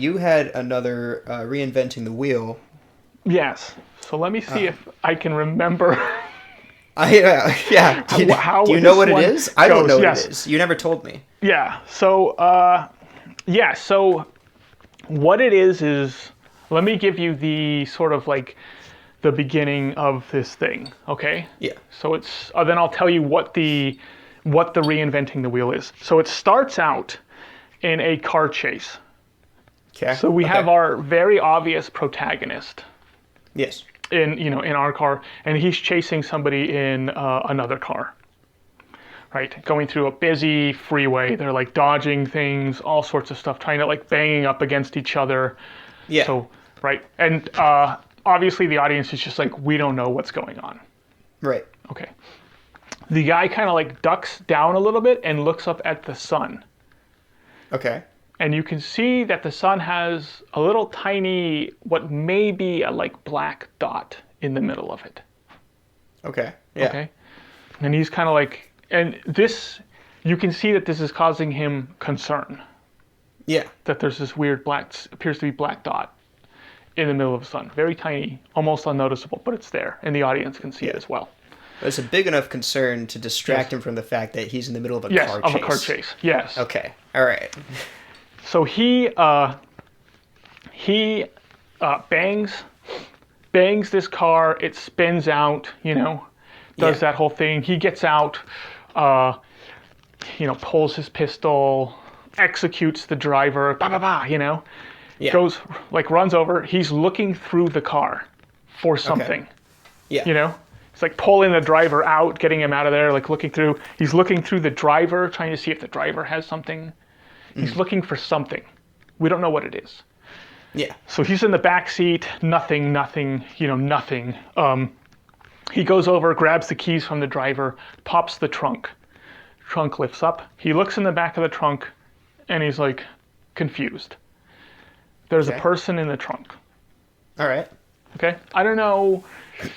you had another reinventing the wheel. Yes. So let me see if I can remember Yeah. how Do you know this what it one is? I don't goes. know what Yes. it is. You never told me. Yeah. So So what it is let me give you the sort of like the beginning of this thing. Okay. Yeah. So it's then I'll tell you what the reinventing the wheel is. So it starts out in a car chase. Okay. So we have our very obvious protagonist Yes. in our car, and he's chasing somebody in another car. Right, going through a busy freeway, they're like dodging things, all sorts of stuff, trying to like banging up against each other. Yeah. So right, and obviously the audience is just like, we don't know what's going on. Right. Okay. The guy kind of like ducks down a little bit and looks up at the sun. Okay. And you can see that the sun has a little tiny, what may be a like black dot in the middle of it. Okay. Yeah. Okay. And he's kind of like, and this, you can see that this is causing him concern. Yeah. That there's this weird appears to be black dot in the middle of the sun. Very tiny, almost unnoticeable, but it's there. And the audience can see it as well. But it's a big enough concern to distract him from the fact that he's in the middle of a car chase. Yes, of a car chase. Yes. Okay. All right. So he bangs this car. It spins out, does that whole thing. He gets out, pulls his pistol, executes the driver, Yeah. goes, like runs over. He's looking through the car for something, Yeah. It's like pulling the driver out, getting him out of there, like looking through. He's looking through the driver, trying to see if the driver has something. He's looking for something. We don't know what it is. Yeah. So he's in the back seat, nothing. He goes over, grabs the keys from the driver, pops the trunk. Trunk lifts up. He looks in the back of the trunk, and he's like confused. There's a person in the trunk. All right. Okay. I don't know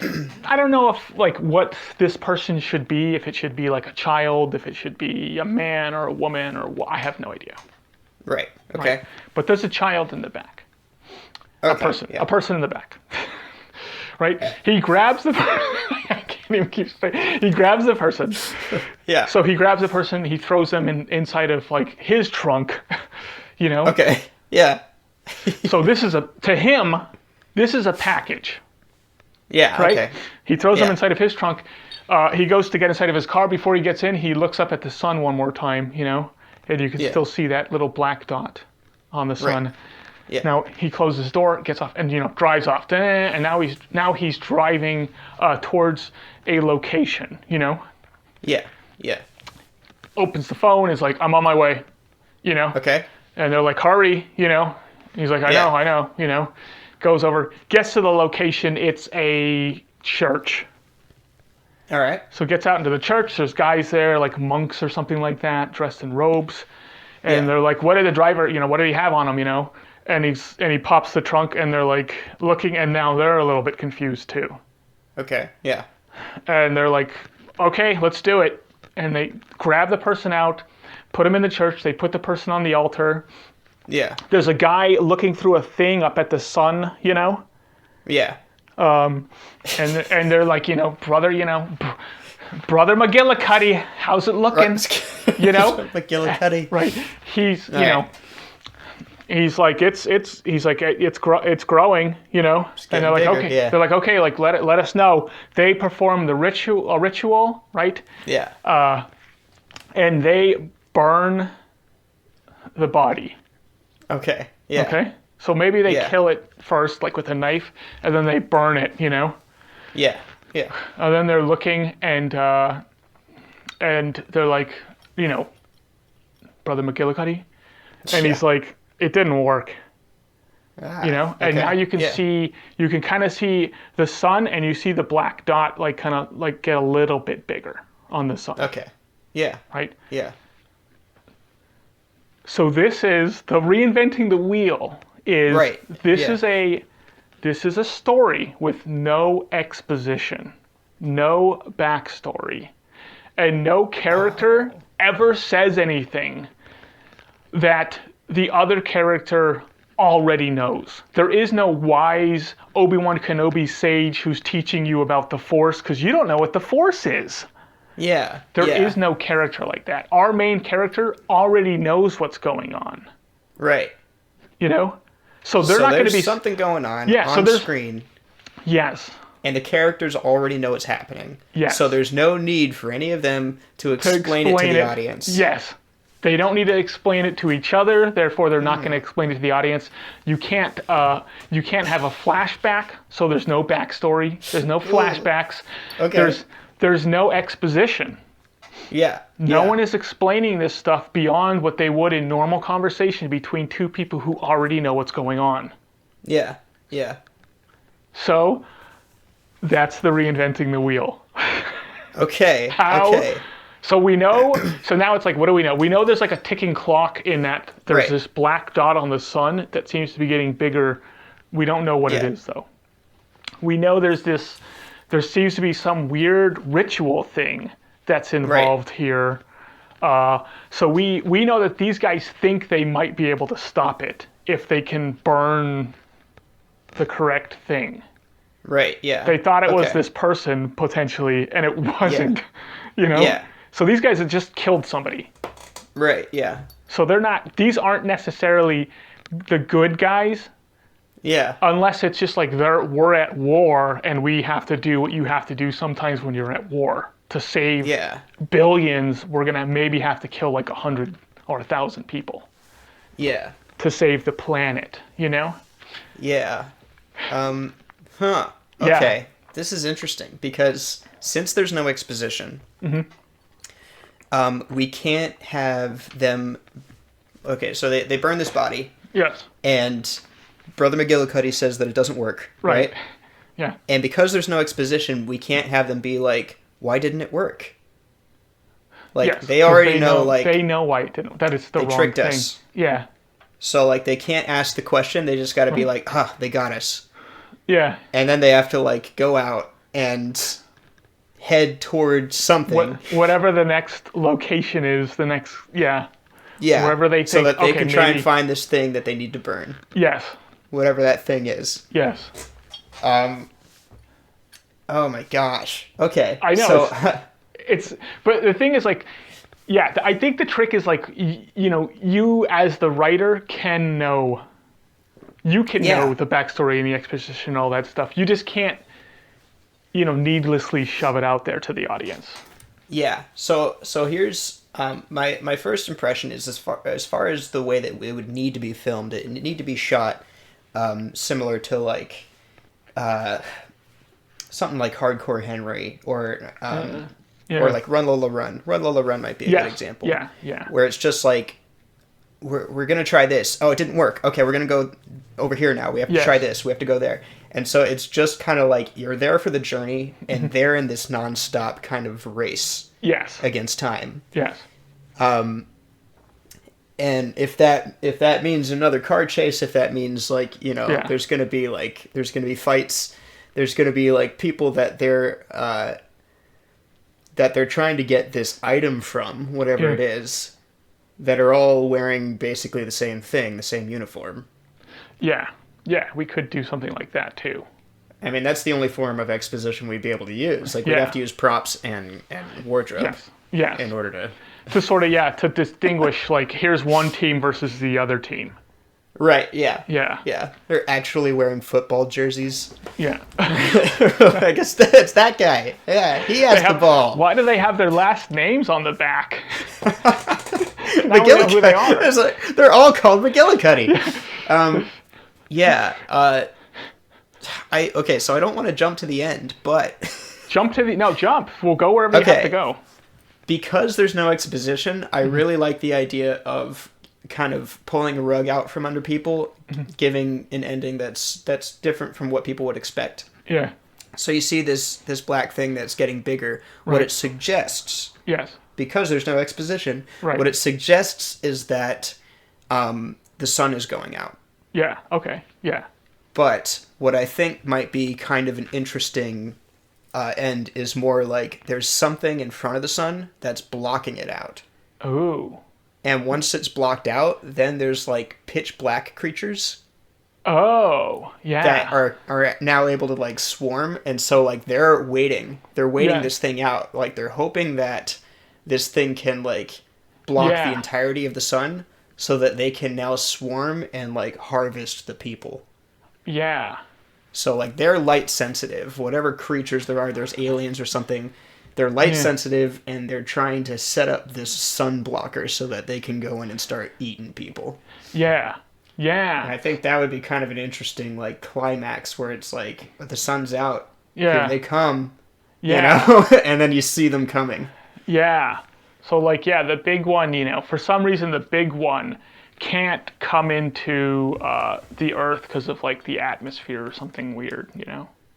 if like what this person should be. If it should be like a child, if it should be a man or a woman, or I have no idea. Right. Okay. Right? But there's a child in the back. Okay. A person in the back. Right? He grabs the I can't even keep saying. He grabs the person. Yeah. So he grabs the person, he throws them inside of like his trunk, Okay. Yeah. So to him, this is a package. Yeah. Right? Okay. He throws them inside of his trunk. He goes to get inside of his car. Before he gets in, he looks up at the sun one more time, and you can still see that little black dot on the sun. Right. Yeah. Now he closes his door, gets off, and drives off. And now he's driving towards a location. Yeah. Yeah. Opens the phone, is like, I'm on my way. Okay. And they're like, hurry. He's like, I know. Goes over, gets to the location. It's a church. All right. So gets out into the church. There's guys there, like monks or something like that, dressed in robes. And they're like, what did the driver, what did he have on him, And he pops the trunk, and they're like looking, and now they're a little bit confused too. Okay. Yeah. And they're like, okay, let's do it. And they grab the person out, put him in the church. They put the person on the altar. Yeah. There's a guy looking through a thing up at the sun, Yeah. And they're like, brother McGillicuddy, how's it looking? McGillicuddy. Right. He's he's like it's growing, and they're like, bigger, okay. yeah. They're like, okay, like let us know. They perform the ritual, right? Yeah. And they burn the body. Okay. Yeah. Okay. So maybe they kill it first, like with a knife, and then they burn it, Yeah. Yeah. And then they're looking, and they're like, Brother McGillicuddy, and he's like, it didn't work, And now you can you can kind of see the sun, and you see the black dot, like kind of like get a little bit bigger on the sun. Okay. Yeah. Right. Yeah. So this is the reinventing the wheel. This is a story with no exposition, no backstory, and no character ever says anything that the other character already knows. There is no wise Obi-Wan Kenobi sage who's teaching you about the Force, because you don't know what the Force is. Yeah. There is no character like that. Our main character already knows what's going on. Right. You know? So they're not going to be... something going on screen. Yes. And the characters already know what's happening. Yes. So there's no need for any of them to explain it to the audience. Yes. They don't need to explain it to each other, therefore they're not going to explain it to the audience. You can't have a flashback, so there's no backstory. There's no flashbacks. Okay. There's no exposition. Yeah. No one is explaining this stuff beyond what they would in normal conversation between two people who already know what's going on. Yeah. Yeah. So that's the reinventing the wheel. Okay. How? Okay. So we know, so now it's like, what do we know? We know there's like a ticking clock in that there's this black dot on the sun that seems to be getting bigger. We don't know what it is, though. We know there seems to be some weird ritual thing that's involved here. So we know that these guys think they might be able to stop it if they can burn the correct thing. Right, yeah. They thought it was this person, potentially, and it wasn't, you know? Yeah. So these guys had just killed somebody. Right, yeah. So these aren't necessarily the good guys. Yeah. Unless it's just like we're at war and we have to do what you have to do sometimes when you're at war. To save billions, we're going to maybe have to kill like 100 or 1,000 people. Yeah. To save the planet, you know? Yeah. Okay. Yeah. This is interesting because since there's no exposition, we can't have them... Okay, so they burn this body. Yes. And Brother McGillicuddy says that it doesn't work, right? Yeah. And because there's no exposition, we can't have them be like, why didn't it work? Like, they already know, like... They know why it didn't. That is the wrong thing. They tricked us. Yeah. So, like, they can't ask the question. They just got to be like, they got us. Yeah. And then they have to, like, go out and head towards something. Whatever the next location is, Yeah. Wherever they think, so that they can try and find this thing that they need to burn. Yes. Whatever that thing is. Yes. Oh my gosh. Okay. I know. So, but the thing is, like, I think the trick is, like, you as the writer can know. You can know the backstory and the exposition and all that stuff. You just can't, needlessly shove it out there to the audience. Yeah. So here's my first impression is as far as the way that it would need to be filmed. It would need to be shot similar to like something like Hardcore Henry or like Run Lola Run. Run Lola Run might be a good example. Yeah, yeah. Where it's just like we're gonna try this. Oh, it didn't work. Okay, we're gonna go over here now. We have to try this. We have to go there. And so it's just kind of like you're there for the journey, and they're in this nonstop kind of race. Yes. Against time. Yes. And if that means another car chase, if that means like there's gonna be fights, there's gonna be like people that they're trying to get this item from, whatever it is, that are all wearing basically the same thing, the same uniform. Yeah. Yeah, we could do something like that too. I mean, that's the only form of exposition we'd be able to use. Like, we'd have to use props and wardrobe in order to sort of, to distinguish, like, here's one team versus the other team. Right, yeah. Yeah. Yeah. They're actually wearing football jerseys. Yeah. I guess it's that guy. Yeah, he has the ball. Why do they have their last names on the back? Now we know who they are. They're all called McGillicuddy. Okay, so I don't want to jump to the end, but... Jump. We'll go wherever you have to go. Because there's no exposition, I really like the idea of kind of pulling a rug out from under people, giving an ending that's different from what people would expect. Yeah. So you see this black thing that's getting bigger. Right. What it suggests... Yes. Because there's no exposition, right. What it suggests is that the sun is going out. Yeah, okay, yeah. But what I think might be kind of an interesting end is more like there's something in front of the sun that's blocking it out. Ooh. And once it's blocked out, then there's like pitch black creatures Oh, yeah. That are now able to like swarm, and so like they're waiting this thing out, like they're hoping that this thing can like block the entirety of the sun so that they can now swarm and like harvest the people. Yeah. So like they're light sensitive, whatever creatures there are, there's aliens or something, they're light sensitive, and they're trying to set up this sun blocker so that they can go in and start eating people. Yeah. Yeah. And I think that would be kind of an interesting like climax where it's like the sun's out, yeah, here they come, yeah, you know, and then you see them coming. yeah. So like, the big one, for some reason the big one can't come into the Earth because of like the atmosphere or something weird,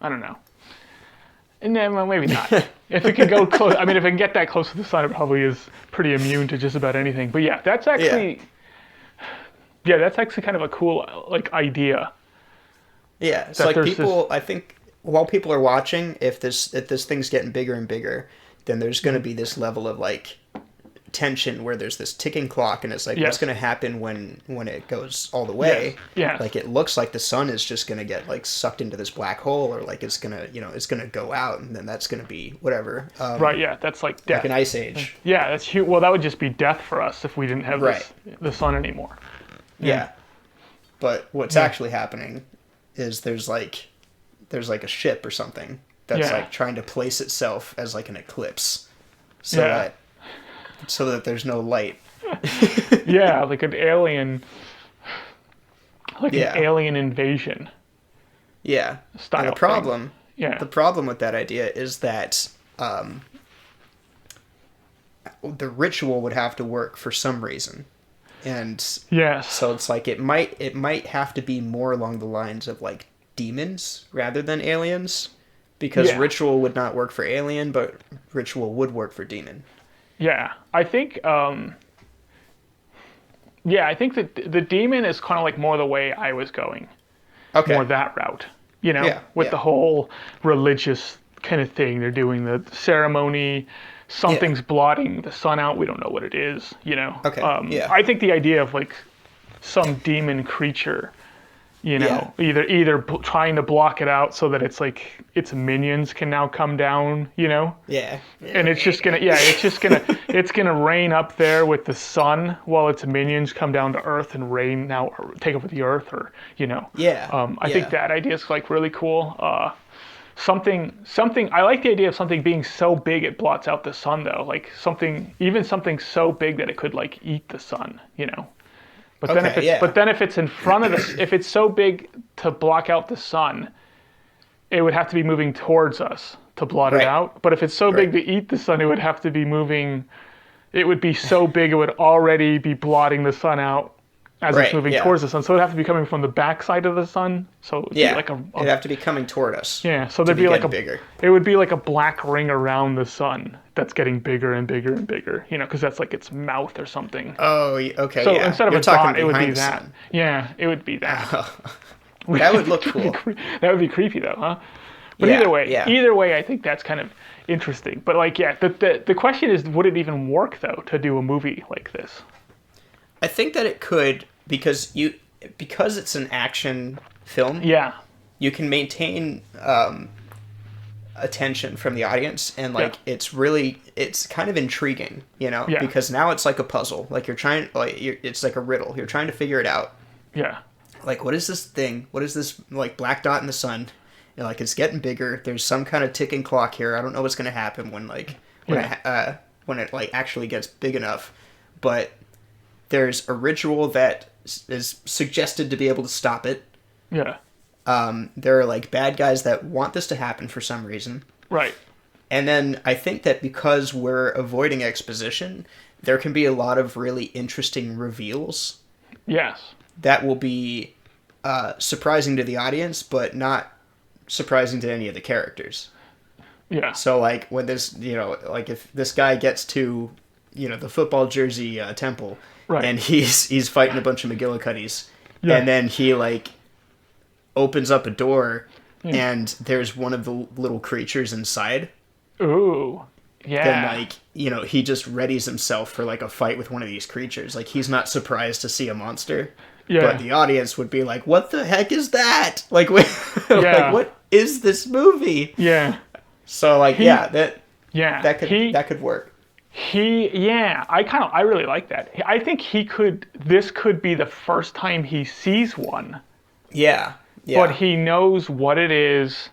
I don't know. And then, well, maybe not. If it can go close, I mean, if it can get that close to the sun, it probably is pretty immune to just about anything. But yeah, that's actually, that's actually kind of a cool like idea. Yeah, it's like people. I think while people are watching, if this thing's getting bigger and bigger, then there's going to be this level of like tension where there's this ticking clock, and it's like what's going to happen when it goes all the way. Like it looks like the sun is just going to get like sucked into this black hole, or like it's gonna it's gonna go out, and then that's going to be whatever. Right. Yeah. That's like death. Like an ice age. Yeah. That's huge. Well, that would just be death for us if we didn't have the sun anymore. Yeah. But what's actually happening is there's like a ship or something that's like trying to place itself as like an eclipse, so that there's no light. Yeah, like an alien, an alien invasion. Yeah. Style and the problem, thing. The problem with that idea is that the ritual would have to work for some reason. And so it's like it might have to be more along the lines of like demons rather than aliens, because ritual would not work for alien, but ritual would work for demon. Yeah, I think I think that the demon is kind of like more the way I was going. Okay. More that route, with the whole religious kind of thing. They're doing the ceremony. Something's blotting the sun out. We don't know what it is, Okay. I think the idea of like some demon creature, either trying to block it out so that it's like its minions can now come down, Yeah. And it's just gonna rain up there with the sun while its minions come down to Earth and rain now, or take over the Earth, or I think that idea is like really cool. Something. I like the idea of something being so big it blots out the sun, though. Like something so big that it could like eat the sun, But then if it's in front of if it's so big to block out the sun, it would have to be moving towards us to blot it out. But if it's so big to eat the sun, it would have to be moving. It would be so big it would already be blotting the sun out as it's moving towards the sun. So it would have to be coming from the backside of the sun. So it'd be like it'd have to be coming toward us. Yeah, so there'd be like bigger. It would be like a black ring around the sun that's getting bigger and bigger and bigger, because that's like its mouth or something. Oh, okay. So instead of a dot, it would be that. Sun. Yeah, it would be that. That would look cool. That would be creepy though, huh? But either way, I think that's kind of interesting. But like, the question is, would it even work though to do a movie like this? I think that it could, because it's an action film. Yeah. You can maintain attention from the audience, and like it's kind of intriguing, because now it's like a puzzle. Like it's like a riddle. You're trying to figure it out. Yeah. Like, what is this thing? What is this like black dot in the sun? Like it's getting bigger. There's some kind of ticking clock here. I don't know what's gonna happen when it like actually gets big enough, but there's a ritual that is suggested to be able to stop it. Yeah. There are like bad guys that want this to happen for some reason. Right. And then I think that because we're avoiding exposition, there can be a lot of really interesting reveals. Yes. That will be surprising to the audience, but not surprising to any of the characters. Yeah. So like when this, like if this guy gets to, the football jersey temple, and he's fighting a bunch of McGillicuddies, and then he like opens up a door, and there's one of the little creatures inside. Ooh, yeah. Then like he just readies himself for like a fight with one of these creatures. Like he's not surprised to see a monster. Yeah. But the audience would be like, what the heck is that? Like, Yeah. like what is this movie? Yeah. So, like, that could work. I really like that. I think this could be the first time he sees one. Yeah. But he knows what it is,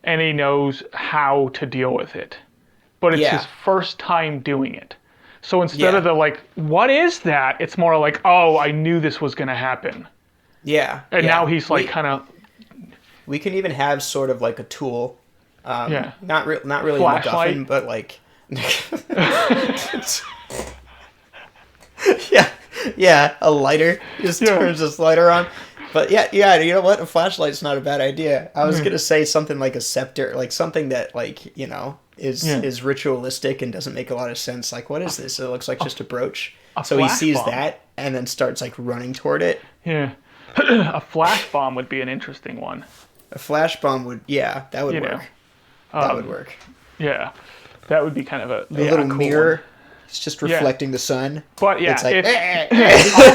and he knows how to deal with it. But it's his first time doing it. So instead of the, like, what is that? It's more like, oh, I knew this was going to happen. Yeah. And now he's, like, kind of... We can even have sort of, like, a tool. Not really Flashlight. a MacGuffin, but, like... a lighter. Just turns this lighter on. But you know what? A flashlight's not a bad idea. I was gonna say something like a scepter, like something that, like, you know, is ritualistic and doesn't make a lot of sense. Like, what is this? It looks like just a brooch. So he sees that and then starts, like, running toward it. Yeah. A flash bomb would be an interesting one. A flash bomb would, that would work. That would work. Yeah. That would be kind of a little cool mirror. One. It's just reflecting the sun. But it's like,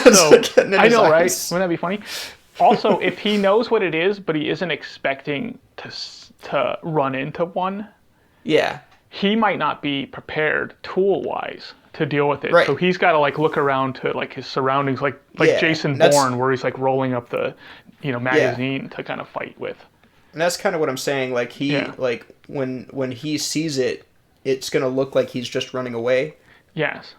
also, I know, right? Wouldn't that be funny? Also, if he knows what it is, but he isn't expecting to run into one, he might not be prepared tool-wise to deal with it. Right. So he's got to, like, look around to, like, his surroundings, like Jason Bourne, where he's, like, rolling up the, magazine to kind of fight with. And that's kind of what I'm saying. Like, like when he sees it, it's gonna look like he's just running away. Yes.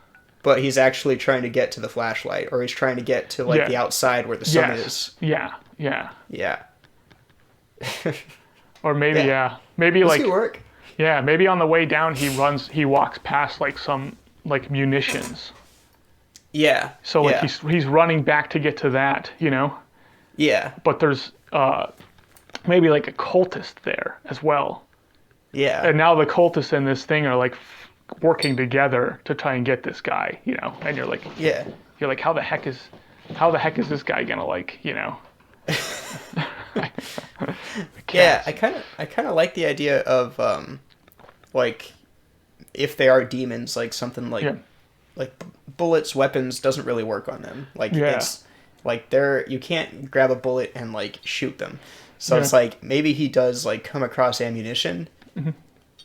But he's actually trying to get to the flashlight, or he's trying to get to, like, the outside where the sun is. Yeah. Or maybe, maybe Does like. He work? Yeah, maybe on the way down he walks past, like, some, like, munitions. Yeah. So, like, he's running back to get to that, you know. Yeah. But there's maybe, like, a cultist there as well. Yeah. And now the cultists and this thing are, like, working together to try and get this guy, you know. And you're like, how the heck is this guy gonna, like, you know? I kind of like the idea of like, if they are demons, like something like bullets, weapons doesn't really work on them. Like, it's like you can't grab a bullet and, like, shoot them. So it's like, maybe he does, like, come across ammunition. Mm-hmm.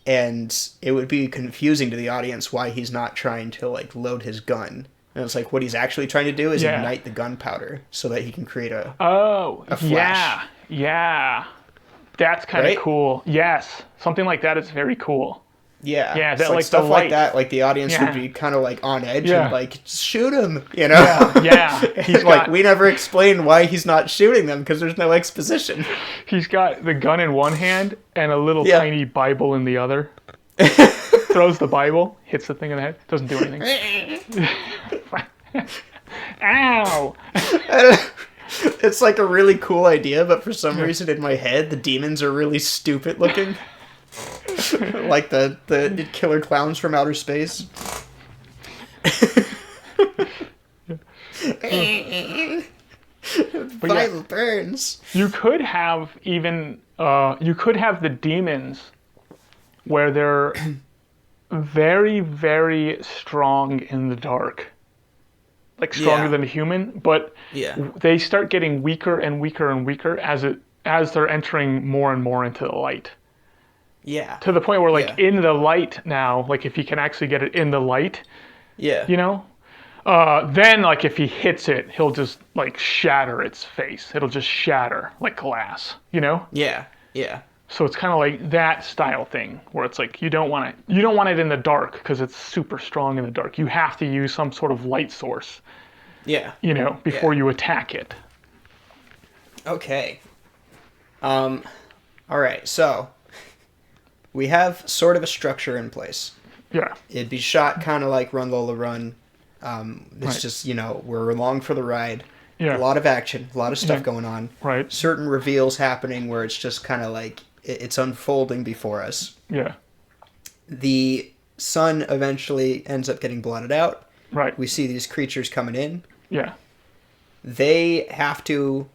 And it would be confusing to the audience why he's not trying to, like, load his gun. And it's like, what he's actually trying to do is ignite the gunpowder so that he can create a flash. Yeah. That's kind of cool. Yes. Something like that is very cool. Yeah. Yeah, that, like stuff like that, like, the audience would be kind of, like, on edge and, like, shoot him, you know? Yeah. He's like, we never explain why he's not shooting them because there's no exposition. He's got the gun in one hand and a little tiny Bible in the other. Throws the Bible, hits the thing in the head, doesn't do anything. Ow! It's, like, a really cool idea, but for some reason in my head, the demons are really stupid looking. Like the killer clowns from outer space. Vital burns. You could have the demons where they're very, very strong in the dark. Like, stronger than a human, but they start getting weaker and weaker and weaker as they're entering more and more into the light. Yeah. To the point where, like, in the light now, like, if he can actually get it in the light, you know, then, like, if he hits it, he'll just, like, shatter its face. It'll just shatter like glass, you know? Yeah. So it's kind of like that style thing where it's like you don't want it in the dark because it's super strong in the dark. You have to use some sort of light source. Yeah. You know, before you attack it. Okay. All right. So we have sort of a structure in place. Yeah. It'd be shot kind of like Run Lola Run. It's just, you know, we're along for the ride. Yeah. A lot of action, a lot of stuff going on. Right. Certain reveals happening where it's just kind of like it's unfolding before us. Yeah. The sun eventually ends up getting blotted out. Right. We see these creatures coming in. Yeah. They have to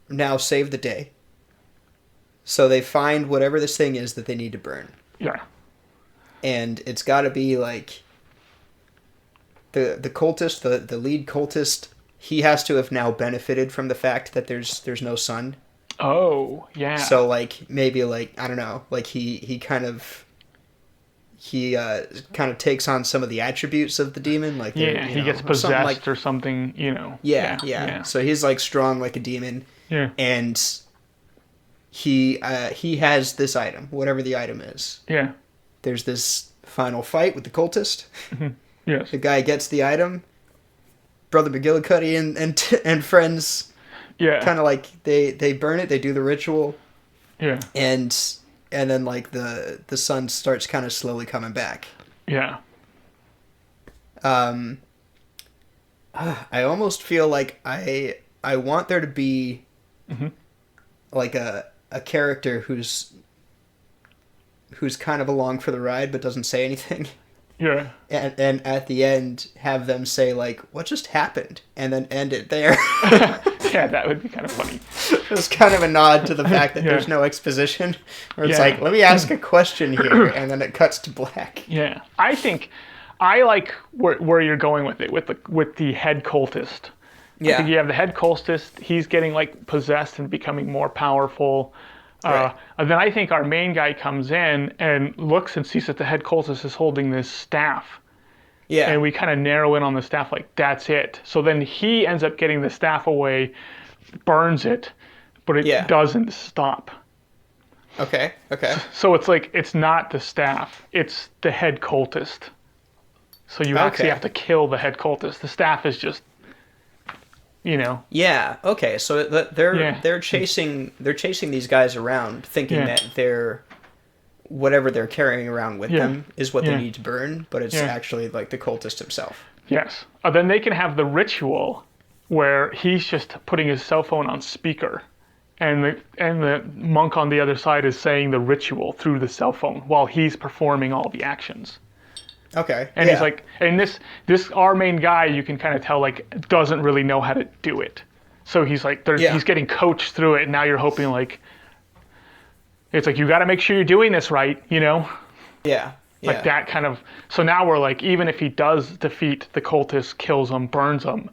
now save the day. So they find whatever this thing is that they need to burn. Yeah. And it's got to be like the cultist, the lead cultist he has to have now benefited from the fact that there's no sun. Oh, yeah. So like maybe like I don't know, like he kind of takes on some of the attributes of the demon, like he gets possessed or something, you know. Yeah. So he's like strong like a demon. Yeah. And he has this item, whatever the item is. Yeah. There's this final fight with the cultist. Mm-hmm. Yes. The guy gets the item. Brother McGillicuddy and friends. Yeah. Kind of like they burn it. They do the ritual. Yeah. And then like the sun starts kind of slowly coming back. Yeah. I almost feel like I want there to be like a character who's kind of along for the ride but doesn't say anything. Yeah. And at the end have them say like, what just happened? And then end it there. Yeah, that would be kind of funny. It's kind of a nod to the fact that there's no exposition. Where it's like, let me ask a question here, and then it cuts to black. Yeah. I think I like where you're going with it, with the head cultist. Yeah. I think you have the head cultist, he's getting like possessed and becoming more powerful. Right. And then I think our main guy comes in and looks and sees that the head cultist is holding this staff. Yeah. And we kind of narrow in on the staff, like, that's it. So then he ends up getting the staff away, burns it, but it doesn't stop. Okay. So it's like, it's not the staff, it's the head cultist. So you actually have to kill the head cultist. The staff is just, you know. Yeah. Okay. So they're chasing these guys around, thinking that they're whatever they're carrying around with them is what they need to burn, but it's actually like the cultist himself. Yes. Then they can have the ritual where he's just putting his cell phone on speaker, and the monk on the other side is saying the ritual through the cell phone while he's performing all the actions. Okay. And he's like, and this our main guy, you can kind of tell, like, doesn't really know how to do it. So he's like, he's getting coached through it, and now you're hoping, like, it's like, you got to make sure you're doing this right, you know? Yeah. Like that kind of, so now we're like, even if he does defeat the cultist, kills him, burns him,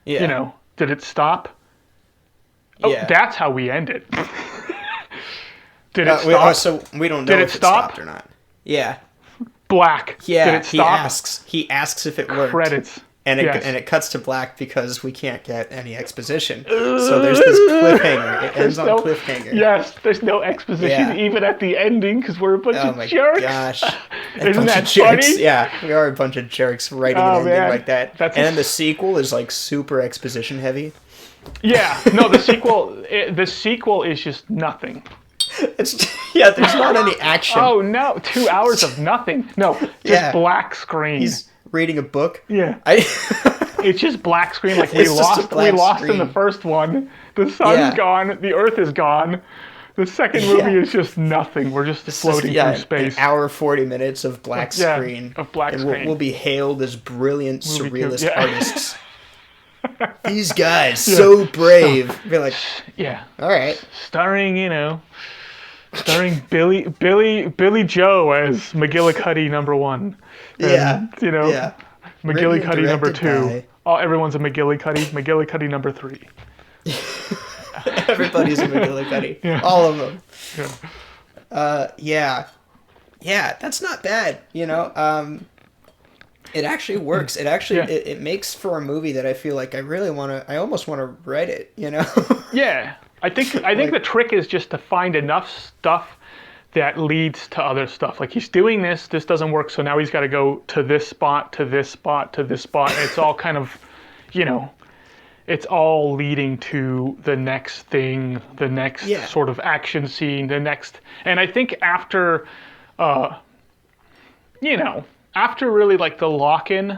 you know, did it stop? Oh, that's how we end it. Did it stop? So we don't know if it stopped or not. Yeah. Black. Yeah, did it stop? He asks if it worked. Credits. And it cuts to black because we can't get any exposition. So there's this cliffhanger. It ends on a cliffhanger. Yes, there's no exposition even at the ending because we're a bunch of jerks. Oh my gosh. Isn't that funny? Yeah, we are a bunch of jerks writing an ending like that. And then the sequel is like super exposition heavy. Yeah, no, the sequel is just nothing. There's not any action. Oh no, 2 hours of nothing. No, just black screen. He's reading a book. Yeah. It's just black screen. Like we lost in the first one. The sun's gone. The earth is gone. The second movie is just nothing. We're just floating through space. An hour 40 minutes of black screen. Of black screen. We'll be hailed as brilliant surrealist artists. These guys, so brave. Be like, all right. Starring Billy Joe as McGillicuddy #1. And, McGillicuddy #2. Oh, everyone's a McGillicuddy. McGillicuddy #3. Everybody's a McGillicuddy. All of them. Yeah. That's not bad. It actually works. It actually it makes for a movie that I feel like I almost want to write it. Yeah. I think the trick is just to find enough stuff that leads to other stuff. Like, he's doing this doesn't work, so now he's got to go to this spot, to this spot, to this spot. And it's all kind of, it's all leading to the next thing, the next sort of action scene, the next. And I think after really like the lock-in,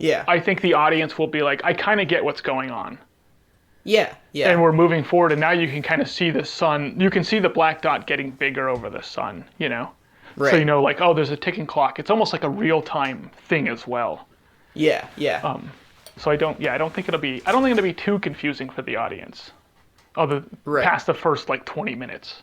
I think the audience will be like, I kind of get what's going on. Yeah. And we're moving forward, and now you can kind of see the sun. You can see the black dot getting bigger over the sun, Right. So like, oh, there's a ticking clock. It's almost like a real-time thing as well. Yeah. So I don't think it'll be too confusing for the audience. Past the first like 20 minutes.